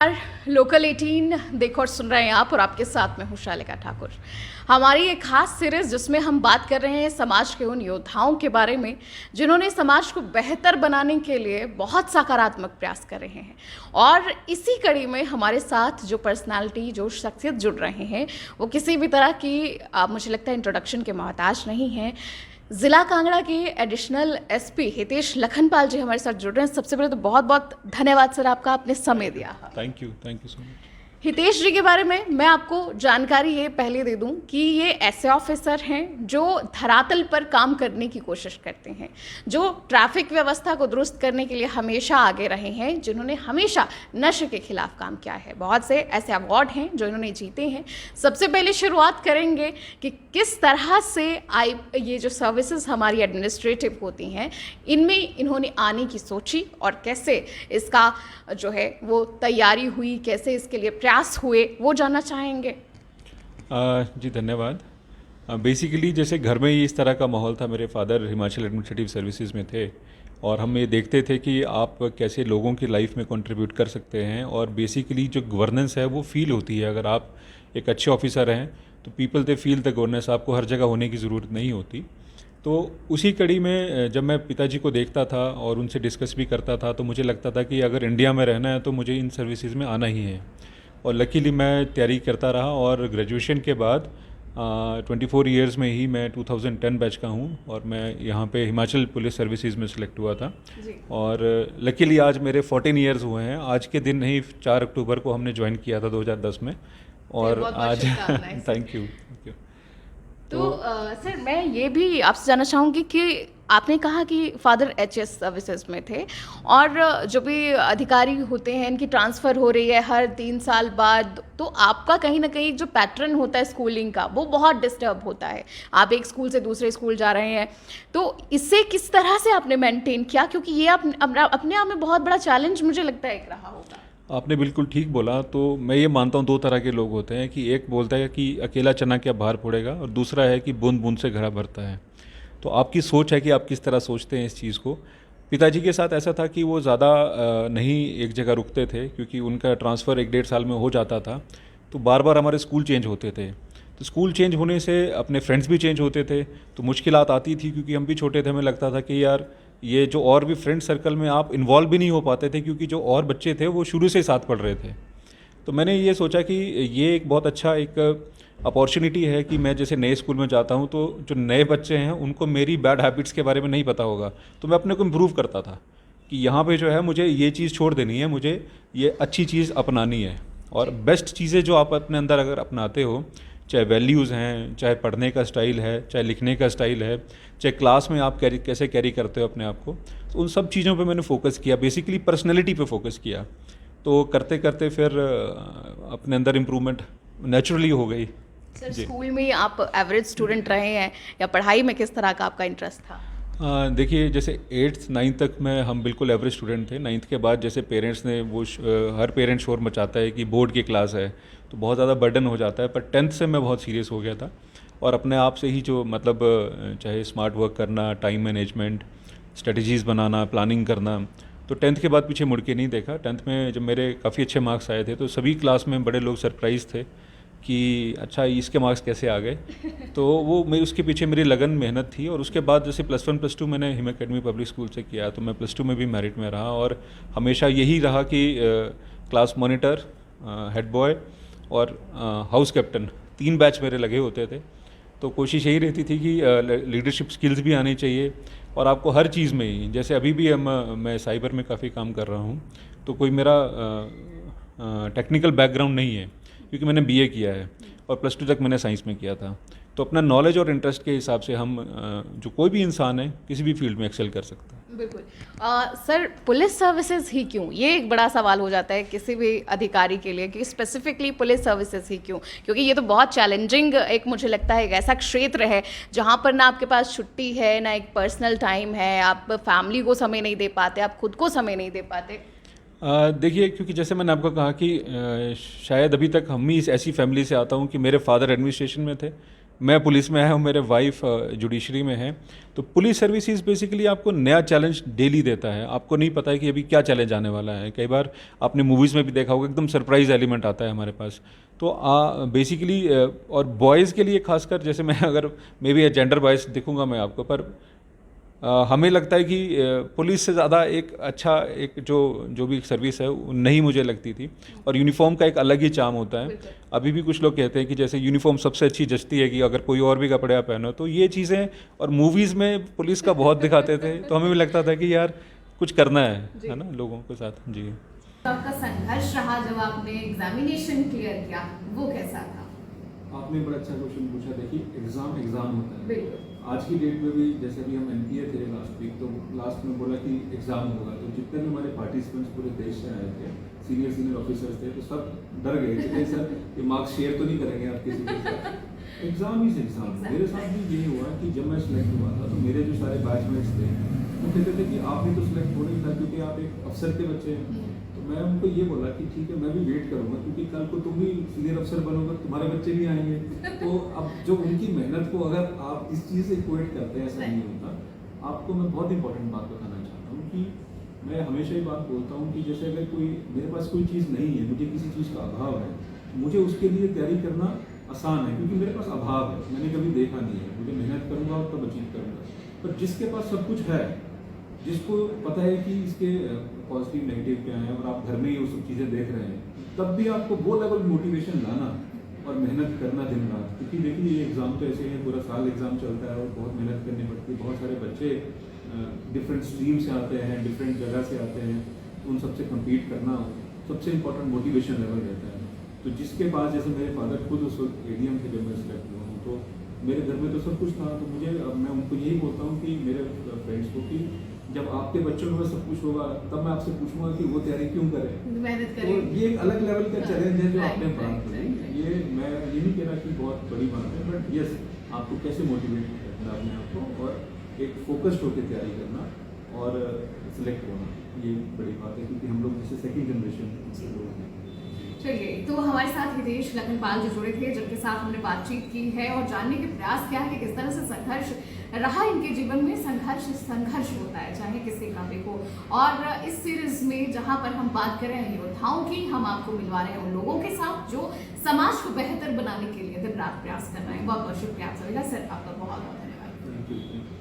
Local 18 देखो और सुन रहे हैं आप, और आपके साथ में हूँ शालिका ठाकुर। हमारी एक खास सीरीज जिसमें हम बात कर रहे हैं समाज के उन योद्धाओं के बारे में जिन्होंने समाज को बेहतर बनाने के लिए बहुत सकारात्मक प्रयास कर रहे हैं। और इसी कड़ी में हमारे साथ जो पर्सनालिटी, जो शख्सियत जुड़ रहे हैं, वो किसी भी तरह की मुझे लगता है इंट्रोडक्शन के मोहताज नहीं हैं। जिला कांगड़ा के एडिशनल एसपी हितेश लखनपाल जी हमारे साथ जुड़ रहे हैं। सबसे पहले तो बहुत बहुत धन्यवाद सर, आपका आपने समय दिया। Thank you so much. Hitesh ji के बारे में मैं आपको जानकारी ये पहले दे दूं कि ये ऐसे ऑफिसर हैं जो धरातल पर काम करने की कोशिश करते हैं, जो ट्रैफिक व्यवस्था को दुरुस्त करने के लिए हमेशा आगे रहे हैं, जिन्होंने हमेशा नशे के खिलाफ काम किया है। बहुत से ऐसे अवार्ड हैं जो इन्होंने जीते हैं। सबसे पहले शुरुआत करेंगे कि किस तरह से ये जो सर्विसेज हमारी एडमिनिस्ट्रेटिव होती हैं, इनमें इन्होंने आने की सोची और कैसे इसका जो है वो तैयारी हुई, कैसे इसके लिए प्रयास हुए, वो जानना चाहेंगे। जी धन्यवाद। बेसिकली जैसे घर में ही इस तरह का माहौल था। मेरे फादर हिमाचल एडमिनिस्ट्रेटिव सर्विसेज में थे और हम ये देखते थे कि आप कैसे लोगों की लाइफ में कंट्रीब्यूट कर सकते हैं, और बेसिकली जो गवर्नेंस है वो फील होती है। अगर आप एक अच्छे ऑफिसर हैं तो people they feel the governance, आपको हर जगह होने की ज़रूरत नहीं होती। तो उसी कड़ी में जब मैं पिताजी को देखता था और उनसे डिस्कस भी करता था, तो मुझे लगता था कि अगर इंडिया में रहना है तो मुझे इन सर्विसेज में आना ही है। और लकीली मैं तैयारी करता रहा और ग्रेजुएशन के बाद 24 इयर्स में ही मैं 2010 बैच का हूँ और मैं यहाँ पे हिमाचल पुलिस सर्विसेज में सिलेक्ट हुआ था। और लकीली आज मेरे 14 इयर्स हुए हैं। आज के दिन ही 4 अक्टूबर को हमने ज्वाइन किया था 2010 में। और आज थैंक यू। तो सर मैं ये भी आपसे जानना चाहूँगी कि आपने कहा कि फादर एचएस सर्विसेज में थे, और जो भी अधिकारी होते हैं इनकी ट्रांसफ़र हो रही है हर 3 साल बाद, तो आपका कहीं ना कहीं जो पैटर्न होता है स्कूलिंग का वो बहुत डिस्टर्ब होता है। आप एक स्कूल से दूसरे स्कूल जा रहे हैं, तो इससे किस तरह से आपने मेंटेन किया, क्योंकि ये अपने आप में बहुत बड़ा चैलेंज मुझे लगता है एक रहा होगा। आपने बिल्कुल ठीक बोला। तो मैं ये मानता हूँ 2 तरह के लोग होते हैं, कि एक बोलता है कि अकेला चना क्या बाहर फोड़ेगा, और दूसरा है कि बूंद बूंद से घड़ा भरता है। तो आपकी सोच है कि आप किस तरह सोचते हैं इस चीज़ को। पिताजी के साथ ऐसा था कि वो ज़्यादा नहीं एक जगह रुकते थे, क्योंकि उनका ट्रांसफ़र 1-1.5 साल में हो जाता था। तो बार बार हमारे स्कूल चेंज होते थे। तो स्कूल चेंज होने से अपने फ्रेंड्स भी चेंज होते थे, तो मुश्किलात आती थी, क्योंकि हम भी छोटे थे। हमें लगता था कि यार ये जो और भी फ्रेंड सर्कल में आप इन्वॉल्व भी नहीं हो पाते थे, क्योंकि जो और बच्चे थे वो शुरू से साथ पढ़ रहे थे। तो मैंने ये सोचा कि ये एक बहुत अच्छा एक अपॉर्चुनिटी है कि मैं जैसे नए स्कूल में जाता हूँ, तो जो नए बच्चे हैं उनको मेरी बैड हैबिट्स के बारे में नहीं पता होगा, तो मैं अपने को इम्प्रूव करता था कि यहाँ पे जो है मुझे ये चीज़ छोड़ देनी है, मुझे ये अच्छी चीज़ अपनानी है। और बेस्ट चीज़ें जो आप अपने अंदर अगर अपनाते हो, चाहे वैल्यूज़ हैं, चाहे पढ़ने का स्टाइल है, चाहे लिखने का स्टाइल है, चाहे क्लास में आप कैसे कैरी करते हो अपने आप को, तो उन सब चीज़ों पे मैंने फोकस किया। बेसिकली पर्सनैलिटी पे फोकस किया। तो करते करते फिर अपने अंदर इम्प्रूवमेंट नेचुरली हो गई। सर स्कूल में आप एवरेज स्टूडेंट रहे हैं, या पढ़ाई में किस तरह का आपका इंटरेस्ट था? देखिए, जैसे 8th 9th तक में हम बिल्कुल एवरेज स्टूडेंट थे। 9th के बाद जैसे पेरेंट्स ने वो हर पेरेंट शोर मचाता है कि बोर्ड की क्लास है, तो बहुत ज़्यादा बर्डन हो जाता है। पर 10th से मैं बहुत सीरियस हो गया था, और अपने आप से ही जो मतलब चाहे स्मार्ट वर्क करना, टाइम मैनेजमेंट, स्ट्रेटजीज़ बनाना, प्लानिंग करना, तो 10th के बाद पीछे मुड़ के नहीं देखा। 10th में जब मेरे काफ़ी अच्छे मार्क्स आए थे, तो सभी क्लास में बड़े लोग सरप्राइज़ थे कि अच्छा इसके मार्क्स कैसे आ गए। तो वो मैं उसके पीछे मेरी लगन मेहनत थी। और उसके बाद जैसे +1 +2 मैंने हिम अकेडमी पब्लिक स्कूल से किया, तो मैं +2 में भी मेरिट में रहा, और हमेशा यही रहा कि क्लास मॉनिटर, हेड बॉय और हाउस कैप्टन 3 बैच मेरे लगे होते थे। तो कोशिश यही रहती थी कि लीडरशिप स्किल्स भी आनी चाहिए, और आपको हर चीज़ में ही, जैसे अभी भी मैं साइबर में काफ़ी काम कर रहा हूँ, तो कोई मेरा टेक्निकल बैकग्राउंड नहीं है, क्योंकि मैंने बीए किया है और +2 तक मैंने साइंस में किया था। तो अपना नॉलेज और इंटरेस्ट के हिसाब से हम जो कोई भी इंसान है किसी भी फील्ड में एक्सेल कर सकता है। बिल्कुल। सर पुलिस सर्विसेज ही क्यों, ये एक बड़ा सवाल हो जाता है किसी भी अधिकारी के लिए कि स्पेसिफिकली पुलिस सर्विसेज ही क्यों, क्योंकि ये तो बहुत चैलेंजिंग एक मुझे लगता है एक ऐसा क्षेत्र है जहाँ पर ना आपके पास छुट्टी है, ना एक पर्सनल टाइम है, आप फैमिली को समय नहीं दे पाते, आप खुद को समय नहीं दे पाते। देखिए, क्योंकि जैसे मैंने आपको कहा कि शायद अभी तक हम ही ऐसी फैमिली से आता हूँ कि मेरे फादर एडमिनिस्ट्रेशन में थे, मैं पुलिस में आया हूँ, मेरे वाइफ जुडिशरी में है। तो पुलिस सर्विसेज बेसिकली आपको नया चैलेंज डेली देता है। आपको नहीं पता है कि अभी क्या चैलेंज आने वाला है। कई बार आपने मूवीज़ में भी देखा होगा, एकदम सरप्राइज एलिमेंट आता है हमारे पास। तो बेसिकली और बॉयज़ के लिए खासकर, जैसे मैं अगर मे बी जेंडर वाइज दिखूंगा मैं आपको, पर हमें लगता है कि पुलिस से ज़्यादा एक अच्छा एक जो भी सर्विस है वो नहीं मुझे लगती थी। और यूनिफॉर्म का एक अलग ही चार्म होता है। अभी भी कुछ लोग कहते हैं कि जैसे यूनिफॉर्म सबसे अच्छी जचती है, कि अगर कोई और भी कपड़े आप पहनो, तो ये चीज़ें और मूवीज़ में पुलिस का बहुत दिखाते थे, तो हमें भी लगता था कि यार कुछ करना है ना लोगों के साथ। जी, तो आपका संघर्ष रहा जब आपने एग्जामिनेशन क्लियर किया, वो कैसा था? आपने बड़ा अच्छा क्वेश्चन पूछा। देखिए, एग्ज़ाम होता है। बिल्कुल। आज की डेट में भी, जैसे अभी हम एनपीए थे लास्ट वीक, तो लास्ट में बोला कि एग्ज़ाम होगा, तो जितने भी हमारे पार्टिसिपेंट्स पूरे देश से आए थे, सीनियर ऑफिसर्स थे, तो सब डर गए थे सर ये मार्क्स शेयर तो नहीं करेंगे आप किसी के साथ। एग्ज़ाम ही एग्ज़ाम। मेरे साथ भी यही हुआ कि जब मैं सिलेक्ट हुआ था, तो मेरे जो सारे बैचमेट्स थे वो कहते थे कि आप भी तो सिलेक्ट हो नहीं था, क्योंकि आप एक अफसर के बच्चे हैं। तो मैं उनको ये बोला कि ठीक है, मैं भी वेट करूंगा, क्योंकि कल को तुम भी सीनियर अफसर बनोगे, तुम्हारे बच्चे भी आएंगे। तो अब जो उनकी मेहनत को अगर आप इस चीज़ से इक्वेट करते हैं, ऐसा नहीं होता। आपको मैं बहुत इंपॉर्टेंट बात बताना चाहता हूँ कि मैं हमेशा ये बात बोलता हूँ कि जैसे अगर कोई मेरे पास कोई चीज़ नहीं है, मुझे किसी चीज़ का अभाव है, मुझे उसके लिए तैयारी करना आसान है, क्योंकि मेरे पास अभाव है, मैंने कभी देखा नहीं है। मुझे मेहनत करूँगा और तब अचीव करूँगा। पर जिसके पास सब कुछ है, जिसको पता है कि इसके पॉजिटिव नेगेटिव क्या है, और आप घर में ही वो सब चीज़ें देख रहे हैं, तब भी आपको वो लेवल मोटिवेशन लाना और मेहनत करना दिन रात। क्योंकि देखिए, ये एग्ज़ाम तो ऐसे हैं, पूरा साल एग्ज़ाम चलता है और बहुत मेहनत करनी पड़ती है। बहुत सारे बच्चे डिफरेंट स्ट्रीम से आते हैं, डिफरेंट जगह से आते हैं, उन सबसे कम्पीट करना सबसे इम्पोर्टेंट मोटिवेशन लेवल रहता है। तो जिसके पास, जैसे मेरे फादर खुद उस वक्त एडीएम थे जब मैं सिलेक्ट हुआ हूँ, तो मेरे घर में तो सब कुछ था। तो मुझे, मैं उनको यही बोलता हूँ कि मेरे फ्रेंड्स को, कि जब आपके बच्चों में सब कुछ होगा, तब मैं आपसे पूछूंगा कि वो तैयारी क्यों करें, मेहनत तो करें। ये एक अलग लेवल का चैलेंज है जो Right, आपने बात right, करी। right. ये मैं ये नहीं कह रहा कि बहुत बड़ी बात है, बट यस, आपको कैसे मोटिवेट करना अपने आप को, और एक फोकस्ड होकर तैयारी करना और सिलेक्ट होना, ये बड़ी बात है। क्योंकि हम लोग जैसे सेकंड जनरेशन लोग हैं। चलिए, तो हमारे साथ हितेश लखनपाल जी जुड़े थे, जिनके साथ हमने बातचीत की है और जानने के प्रयास किया है कि किस तरह से संघर्ष रहा इनके जीवन में। संघर्ष होता है, चाहे किसी का भी हो। और इस सीरीज में जहां पर हम बात कर रहे हैं योद्धाओं की, हम आपको मिलवा रहे हैं उन लोगों के साथ जो समाज को बेहतर बनाने के लिए दिन रात प्रयास कर रहे हैं। बहुत बहुत शुक्रिया आप सभी का। सर, आपका बहुत बहुत धन्यवाद। Thank you.